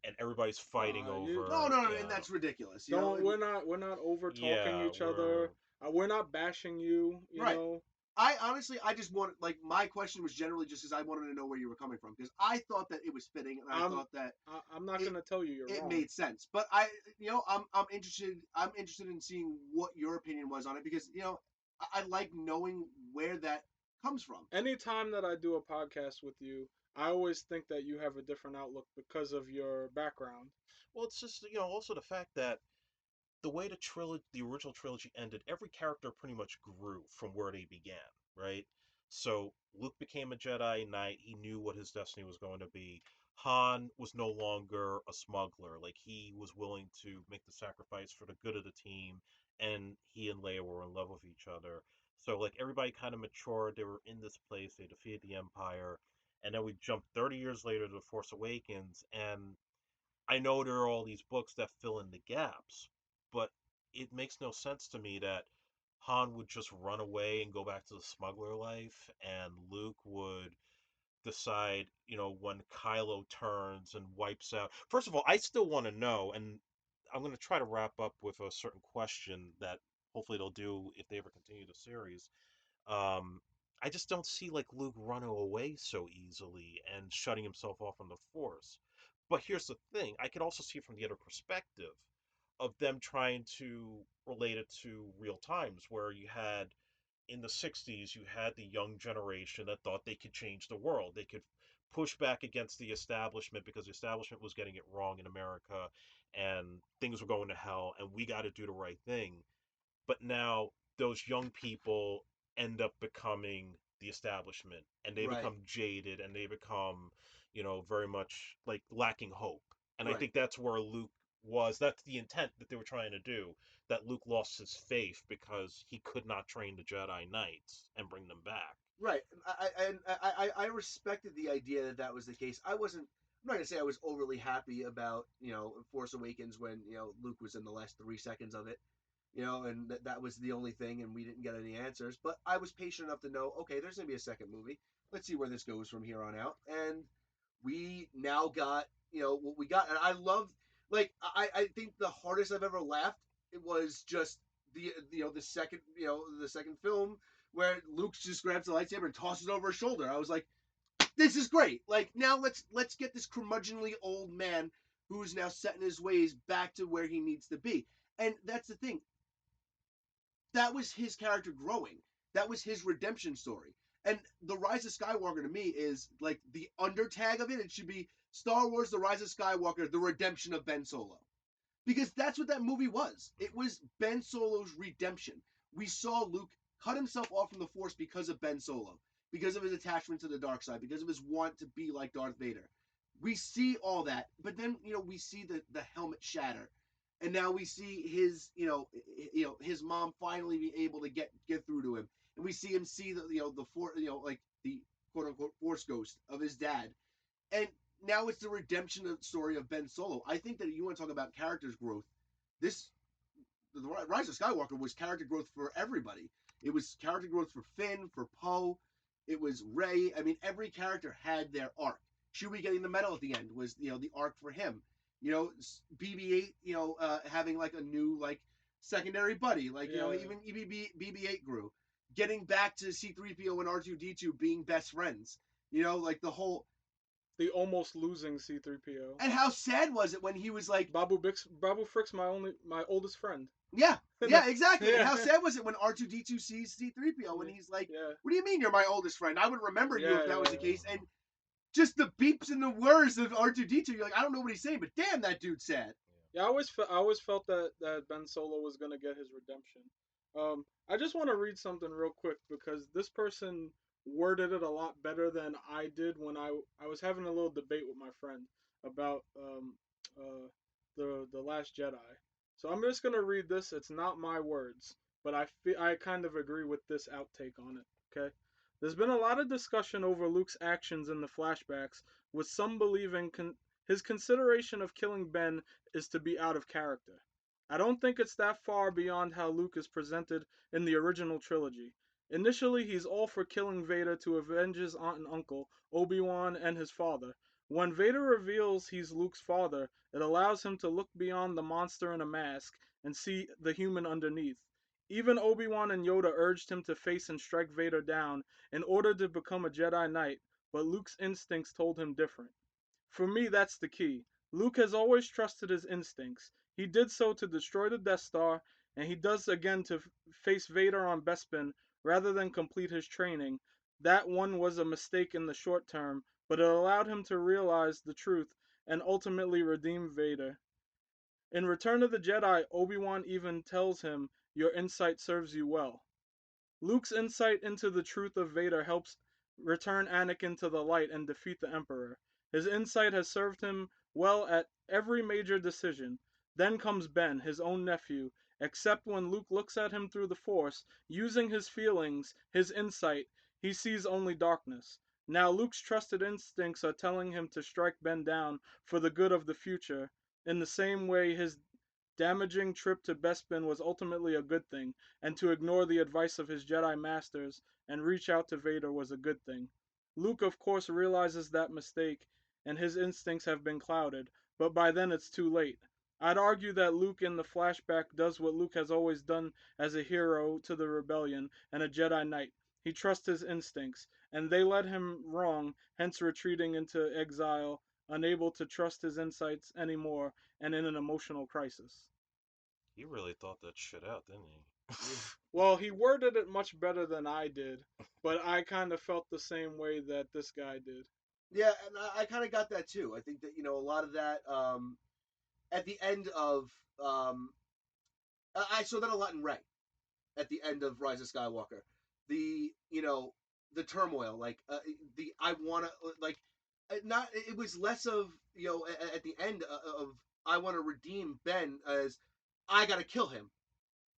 and everybody's fighting You No, over. no, no, and Yeah, that's ridiculous. You know, don't. We're not over talking yeah, each other. We're not bashing you. You right. know. I honestly, I just wanted, like, my question was generally just because I wanted to know where you were coming from, because I thought that it was fitting, and I I'm thought that I'm not it gonna tell you you're it wrong. made sense. But I'm interested in seeing what your opinion was on it, because I like knowing where that comes from. Anytime that I do a podcast with you, I always think that you have a different outlook because of your background. well, it's just also the fact that the way the original trilogy ended, every character pretty much grew from where they began, right? So Luke became a Jedi Knight. He knew what his destiny was going to be. Han was no longer a smuggler. Like, he was willing to make the sacrifice for the good of the team, and he and Leia were in love with each other. So, like, everybody kind of matured. They were in this place. They defeated the Empire, and then we jumped 30 years later to The Force Awakens, and I know there are all these books that fill in the gaps, but it makes no sense to me that Han would just run away and go back to the smuggler life, and Luke would decide, when Kylo turns and wipes out. First of all, I still want to know, and I'm going to try to wrap up with a certain question that hopefully they'll do if they ever continue the series. Um, I just don't see like Luke running away so easily and shutting himself off from the Force. But here's the thing: I could also see it from the other perspective of them trying to relate it to real times, where you had in the 60s, you had the young generation that thought they could change the world. They could push back against the establishment because the establishment was getting it wrong in America and things were going to hell, and we got to do the right thing. But now those young people end up becoming the establishment, and they Right, become jaded, and they become very much like lacking hope. And I right, think that's where Luke was. That's the intent that they were trying to do, that Luke lost his faith because he could not train the Jedi Knights and bring them back. right. I respected the idea that that was the case. I'm not gonna say I was overly happy about Force Awakens when Luke was in the last 3 seconds of it. And that was the only thing, and we didn't get any answers. But I was patient enough to know, okay, there's gonna be a second movie. Let's see where this goes from here on out. And we now got, what we got, and I love, like, I think the hardest I've ever laughed, it was just the second film where Luke just grabs the lightsaber and tosses it over his shoulder. I was like, this is great. Like, now let's get this curmudgeonly old man who's now set in his ways back to where he needs to be. And that's the thing, that was his character growing. That was his redemption story. And the Rise of Skywalker to me is like the undertag of it. It should be Star Wars: The Rise of Skywalker: The Redemption of Ben Solo, because that's what that movie was. It was Ben Solo's redemption. We saw Luke cut himself off from the Force because of Ben Solo, because of his attachment to the dark side, because of his want to be like Darth Vader. We see all that, but then we see the helmet shatter, and now we see his mom finally be able to get through to him, and we see him see the force, like the quote unquote Force ghost of his dad, and now it's the redemption of story of Ben Solo. I think that you want to talk about characters growth. This the Rise of Skywalker was character growth for everybody. It was character growth for Finn, for Poe. It was Rey. I mean, every character had their arc. Chewie getting the medal at the end was the arc for him. BB-8 having like a new like secondary buddy. Like Yeah, even BB-8 grew. Getting back to C-3PO and R2-D2 being best friends. Like the whole. the almost losing C-3PO. And how sad was it when he was like, Babu Frick's my oldest friend. yeah, yeah, exactly. And Yeah, how sad was it when R2-D2 sees C-3PO and he's like, yeah, what do you mean you're my oldest friend? I would remember you yeah, if that was the yeah. case. And just the beeps and the words of R2-D2, you're like, I don't know what he's saying, but damn, that dude's sad. Yeah, I always felt that Ben Solo was gonna get his redemption. I just want to read something real quick because this person worded it a lot better than I did when I was having a little debate with my friend about the Last Jedi. So I'm just gonna read this. It's not my words, but I kind of agree with this outtake on it. Okay. There's been a lot of discussion over Luke's actions in the flashbacks, with some believing his consideration of killing Ben is to be out of character. I don't think it's that far beyond how Luke is presented in the original trilogy. Initially, he's all for killing Vader to avenge his aunt and uncle, Obi-Wan and his father. When Vader reveals he's Luke's father, it allows him to look beyond the monster in a mask and see the human underneath. Even Obi-Wan and Yoda urged him to face and strike Vader down in order to become a Jedi Knight, but Luke's instincts told him different. For me, that's the key. Luke has always trusted his instincts. He did so to destroy the Death Star, and he does again to face Vader on Bespin rather than complete his training. That one was a mistake in the short term, but it allowed him to realize the truth and ultimately redeem Vader. In Return of the Jedi, Obi-Wan even tells him, "Your insight serves you well." Luke's insight into the truth of Vader helps return Anakin to the light and defeat the Emperor. His insight has served him well at every major decision. Then comes Ben, his own nephew, except when Luke looks at him through the Force, using his feelings, his insight, he sees only darkness. Now Luke's trusted instincts are telling him to strike Ben down for the good of the future, in the same way his damaging trip to Bespin was ultimately a good thing, and to ignore the advice of his Jedi masters and reach out to Vader was a good thing. Luke, of course, realizes that mistake, and his instincts have been clouded, but by then it's too late. I'd argue that Luke in the flashback does what Luke has always done as a hero to the rebellion and a Jedi Knight. He trusts his instincts, and they led him wrong, hence retreating into exile, unable to trust his insights anymore, and in an emotional crisis. He really thought that shit out, didn't he? Well, he worded it much better than I did, but I kind of felt the same way that this guy did. Yeah, and I kind of got that too. I think that a lot of that at the end of I saw that a lot in Rey at the end of Rise of Skywalker. The the turmoil, like the I want to like not. It was less of at the end of I want to redeem Ben as I got to kill him,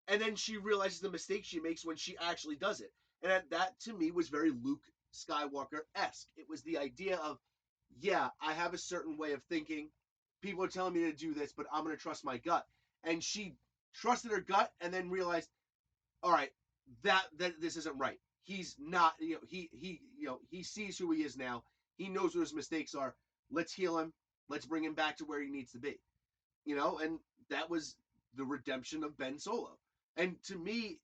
and then she realizes the mistake she makes when she actually does it, and that to me was very Luke Skywalker esque. It was the idea of yeah, I have a certain way of thinking. People are telling me to do this, but I'm going to trust my gut. And she trusted her gut and then realized, all right, that this isn't right. He's not, he sees who he is now. He knows what his mistakes are. Let's heal him. Let's bring him back to where he needs to be. And that was the redemption of Ben Solo. And to me,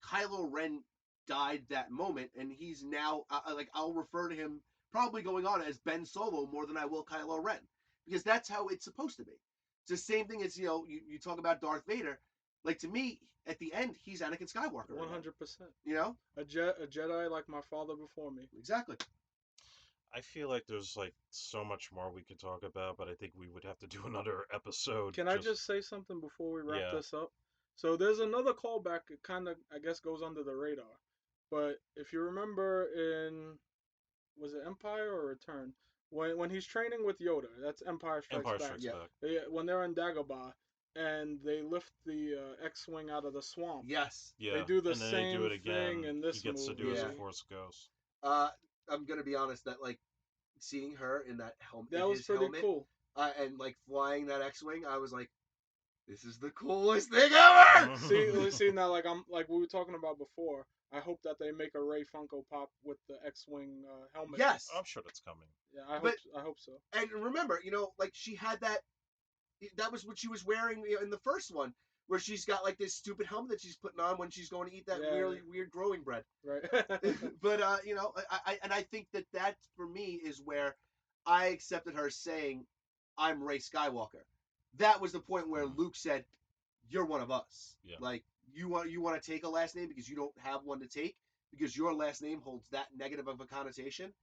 Kylo Ren died that moment, and he's now I'll refer to him probably going on as Ben Solo more than I will Kylo Ren, because that's how it's supposed to be. It's the same thing as you talk about Darth Vader. Like to me, at the end, he's Anakin Skywalker. 100%. A Jedi like my father before me. Exactly. I feel like there's like so much more we could talk about, but I think we would have to do another episode. Can I just say something before we wrap Yeah. this up? So there's another callback. It kind of, I guess, goes under the radar. But if you remember in, was it Empire or Return? When he's training with Yoda, that's Empire Strikes Empire Back. Strikes Back. When they're in Dagobah and they lift the X-wing out of the swamp. Yes. Yeah. They do the and then same they do it again. thing in this He gets movie. to do as a Yeah. Force Ghost. I'm gonna be honest that like seeing her in that helmet, That was pretty cool. And like flying that X-wing, I was like, this is the coolest thing ever. See now, like we were talking about before. I hope that they make a Rey Funko Pop with the X-wing helmet. Yes, I'm sure that's coming. Yeah, I hope so. And remember, like she had that. That was what she was wearing in the first one, where she's got like this stupid helmet that she's putting on when she's going to eat that really weird growing bread. Right. But I think that for me is where I accepted her saying, "I'm Rey Skywalker." That was the point where Luke said, "You're one of us." Yeah. Like you want to take a last name because you don't have one to take because your last name holds that negative of a connotation.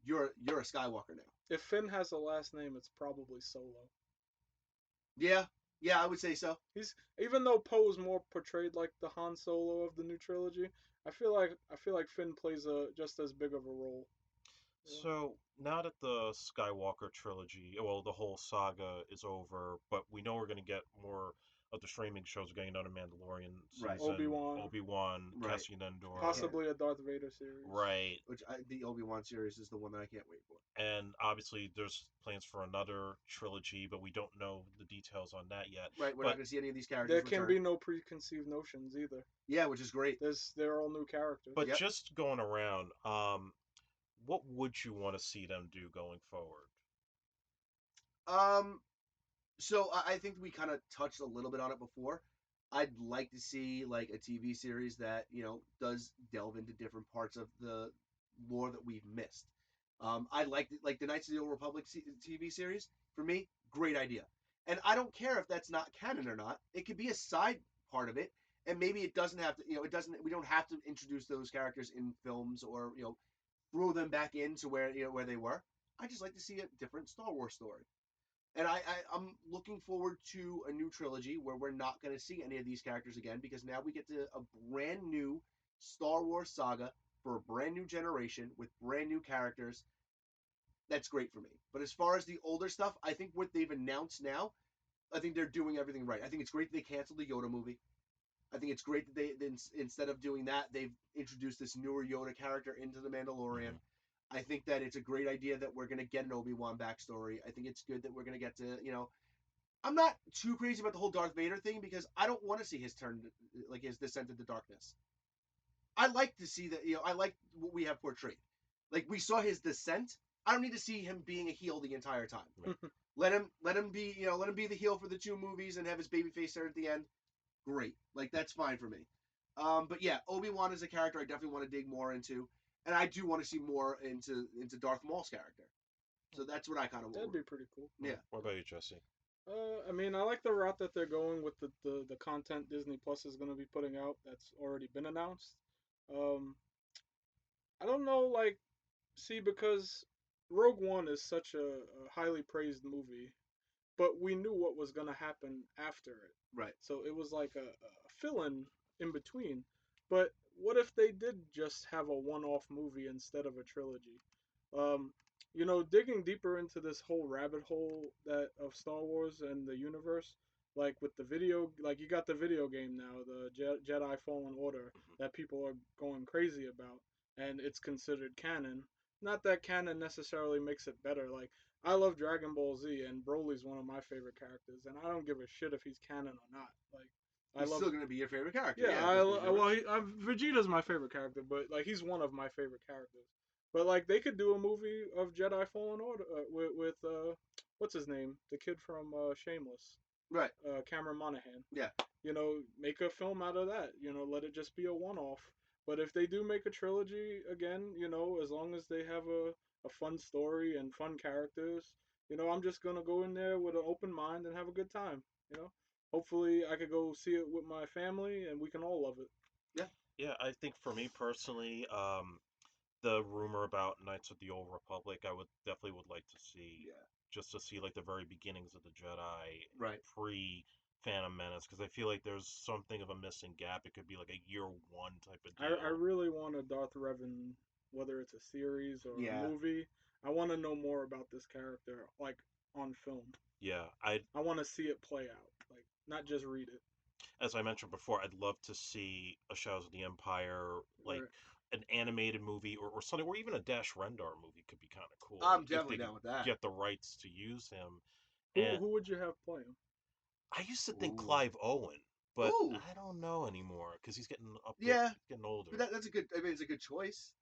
You're a Skywalker now. If Finn has a last name, it's probably Solo. Yeah, I would say so. He's even though Poe's more portrayed like the Han Solo of the new trilogy, I feel like Finn plays just as big of a role. So now that the Skywalker trilogy, well, the whole saga is over, but we know we're going to get more of the streaming shows. We're getting another Mandalorian season, Obi-Wan, Right. Cassian Andor, possibly a Darth Vader series. Right. Which the Obi-Wan series is the one that I can't wait for. And obviously, there's plans for another trilogy, but we don't know the details on that yet. Right, we're not going to see any of these characters. There can be no preconceived notions either. Yeah, which is great. They're all new characters. But just going around, what would you want to see them do going forward? Um, so I think we kind of touched a little bit on it before. I'd like to see like a TV series that does delve into different parts of the lore that we've missed. I like the Knights of the Old Republic TV series. For me, great idea. And I don't care if that's not canon or not. It could be a side part of it, and maybe it doesn't have to. It doesn't. We don't have to introduce those characters in films or throw them back into where they were. I just like to see a different Star Wars story. And I'm looking forward to a new trilogy where we're not going to see any of these characters again because now we get to a brand new Star Wars saga for a brand new generation with brand new characters. That's great for me. But as far as the older stuff, I think what they've announced now, I think they're doing everything right. I think it's great that they canceled the Yoda movie. I think it's great that they then instead of doing that, they've introduced this newer Yoda character into the Mandalorian. Mhm. I think that it's a great idea that we're going to get an Obi-Wan backstory. I think it's good that we're going to get to, I'm not too crazy about the whole Darth Vader thing because I don't want to see his turn, like his descent into darkness. I like to see that, I like what we have portrayed. Like we saw his descent. I don't need to see him being a heel the entire time. Right. Let him be, let him be the heel for the two movies and have his baby face there at the end. Great, like that's fine for me. But yeah, Obi-Wan is a character I definitely want to dig more into, and I do want to see more into Darth Maul's character. So that's what I kind of That'd want. be pretty cool. Yeah. What about you, Jesse? I mean, I like the route that they're going with the content Disney Plus is going to be putting out that's already been announced. Um, I don't know, like, see, because Rogue One is such a highly praised movie, but we knew what was going to happen after it. Right. So it was like a fill in between. But what if they did just have a one off movie instead of a trilogy? Um, digging deeper into this whole rabbit hole that of Star Wars and the universe, like with the video, like you got the video game now, the Jedi Fallen Order Mhm. that people are going crazy about, and it's considered canon. Not that canon necessarily makes it better. Like I love Dragon Ball Z, and Broly's one of my favorite characters, and I don't give a shit if he's canon or not. Like, I He's love, still gonna be your favorite character. yeah, Yeah, just well, Vegeta's my favorite character, but like he's one of my favorite characters. But like they could do a movie of Jedi Fallen Order with what's his name, the kid from Shameless, right. Cameron Monaghan. Yeah. Make a film out of that. Let it just be a one-off. But if they do make a trilogy again, as long as they have a fun story and fun characters, I'm just gonna go in there with an open mind and have a good time. Hopefully I could go see it with my family and we can all love it. Yeah. Yeah, I think for me personally, the rumor about Knights of the Old Republic, I would definitely would like to see, Yeah. just to see like the very beginnings of the Jedi Right. pre Phantom Menace, because I feel like there's something of a missing gap. It could be like a year one type of deal. I really want a Darth Revan, whether it's a series or a Yeah. movie. I want to know more about this character, like on film. Yeah, I want to see it play out, like not just read it. as I mentioned before, I'd love to see a Shadows of the Empire, like Right. an animated movie or something, or even a Dash Rendar movie could be kind of cool I'm if definitely they could down with that. get the rights to use him. Who And who would you have playing? I used to think Ooh. Clive Owen, but Ooh. I don't know anymore because he's getting up there, Yeah. getting older. But that's a good. I mean, it's a good choice.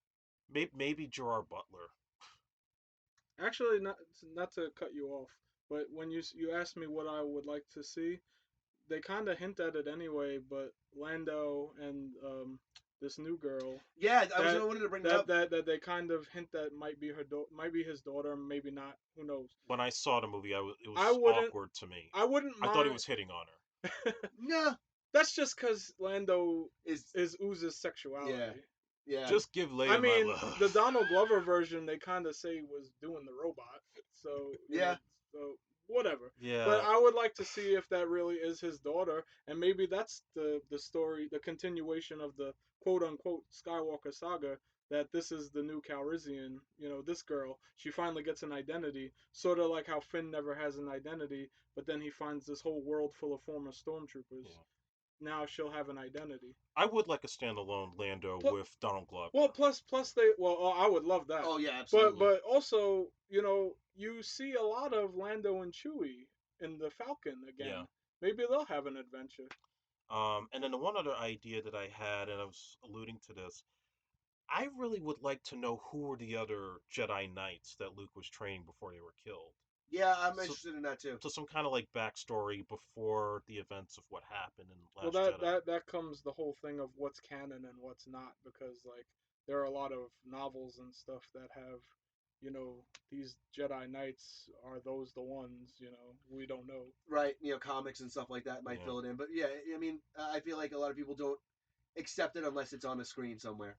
Maybe Gerard Butler. Actually, not to cut you off, but when you asked me what I would like to see, they kind of hint at it anyway. But Lando and this new girl Yeah, I that wanted to bring that that up. that they kind of hint that might be his daughter, maybe not. Who knows? When I saw the movie, it I was wouldn't awkward to me. I wouldn't I thought he mind. was hitting on her. No. That's just because Lando Is oozes sexuality. yeah. Yeah. Just give I Leia my mean, love. the Donald Glover version, they kind of say was doing the robot. So Yeah. so whatever. But Yeah, I would like to see if that really is his daughter, and maybe that's the story, the continuation of the quote unquote Skywalker saga. That this is the new Calrissian. This girl. She finally gets an identity, sort of like how Finn never has an identity, but then he finds this whole world full of former stormtroopers. yeah. Now she'll have an identity. I would like a standalone Lando Pl- with Donald Glover. Well, plus they I would love that. Oh yeah, But absolutely. also, you see a lot of Lando and Chewie in the Falcon Yeah. again. Maybe they'll have an adventure. And then the one other idea that I had, and I was alluding to this, I really would like to know who were the other Jedi Knights that Luke was training before they were killed. Yeah, I'm So- interested in that too. So some kind of like backstory before the events of what happened in Well, Last Jedi. that comes the whole thing of what's canon and what's not, because like there are a lot of novels and stuff that have, these Jedi Knights, are those the ones? We don't know. Right, comics and stuff like that might Yeah. fill it in. But yeah, I mean, I feel like a lot of people don't accept it unless it's on the screen somewhere.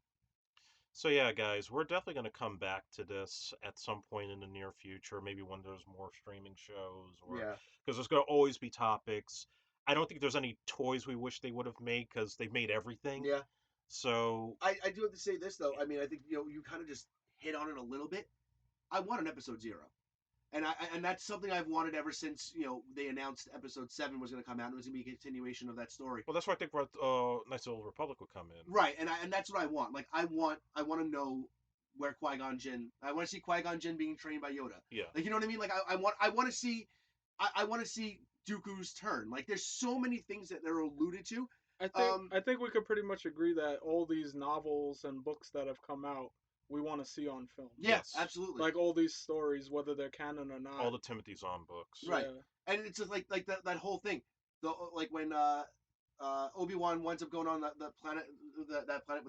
So yeah, guys, we're definitely going to come back to this at some point in the near future. Maybe when there's more streaming shows, or Yeah. because there's going to always be topics. I don't think there's any toys we wish they would have made because they've made everything. Yeah. So I do have to say this though. I mean, I think you kind of just hit on it a little bit. I want an episode 0. And that's something I've wanted ever since they announced episode 7 was going to come out and it was going to be a continuation of that story. well, that's why I think Knights of the Old Republic will come in. Right, and that's what I want. Like I want to know where Qui-Gon Jinn. I want to see Qui-Gon Jinn being trained by Yoda. Yeah. Like you know what I mean? Like I want to see I want to see Dooku's turn. Like there's so many things that they're alluded to. I think we could pretty much agree that all these novels and books that have come out, we want to see on film. Yeah, Yes. absolutely. Like all these stories, whether they're canon or not. All the Timothy Zahn books. Right. Yeah. And it's just like that whole thing. Like when Obi-Wan winds up going on the planet, that planet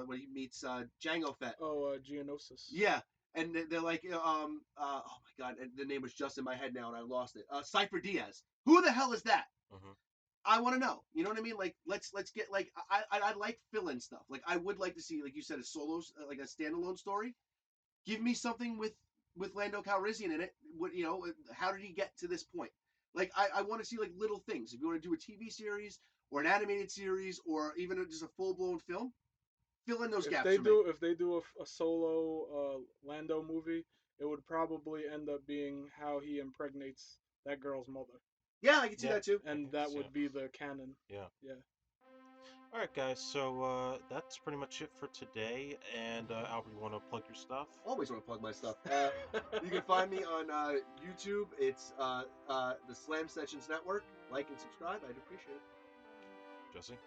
where he meets Jango Fett. Oh, Geonosis. Yeah, and they're like, oh my god, and the name was just in my head now, and I lost it. Cypher Diaz. Who the hell is that? Mm-hmm. I want to know. You know what I mean? Like, let's get like I like fill-in stuff. Like, I would like to see, like you said, a solo, like a standalone story. Give me something with Lando Calrissian in it. What how did he get to this point? Like, I want to see like little things. If you want to do a TV series or an animated series or even just a full-blown film, fill in those gaps. If they do a solo Lando movie, it would probably end up being how he impregnates that girl's mother. Yeah, I can see Yeah. that too. And that would be the canon. Yeah. Yeah. All right, guys. So that's pretty much it for today. And Albert, you want to plug your stuff? Always want to plug my stuff. You can find me on YouTube. It's the Slam Sessions Network. Like and subscribe. I'd appreciate it. Jesse?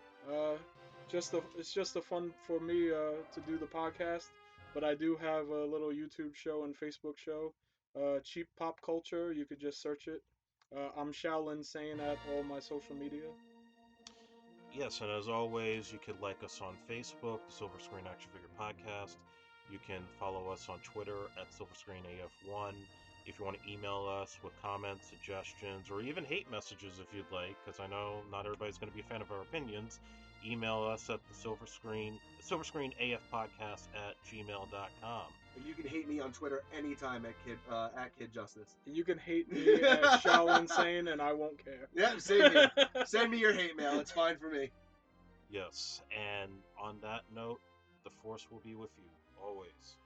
It's just a fun for me to do the podcast, but I do have a little YouTube show and Facebook show, Cheap Pop Culture. You could just search it. I'm Shaolin Sane at all my social media. Yes, and as always, you could like us on Facebook, the Silver Screen Action Figure Podcast. You can follow us on Twitter at SilverScreenAF1. If you want to email us with comments, suggestions, or even hate messages if you'd like, because I know not everybody's going to be a fan of our opinions, email us at the SilverScreenAF Podcast at gmail.com. You can hate me on Twitter anytime at Kid Justice. You can hate me at Shaolin Sane, and I won't care. Yeah, same here. Send me your hate mail. It's fine for me. Yes, and on that note, the Force will be with you always.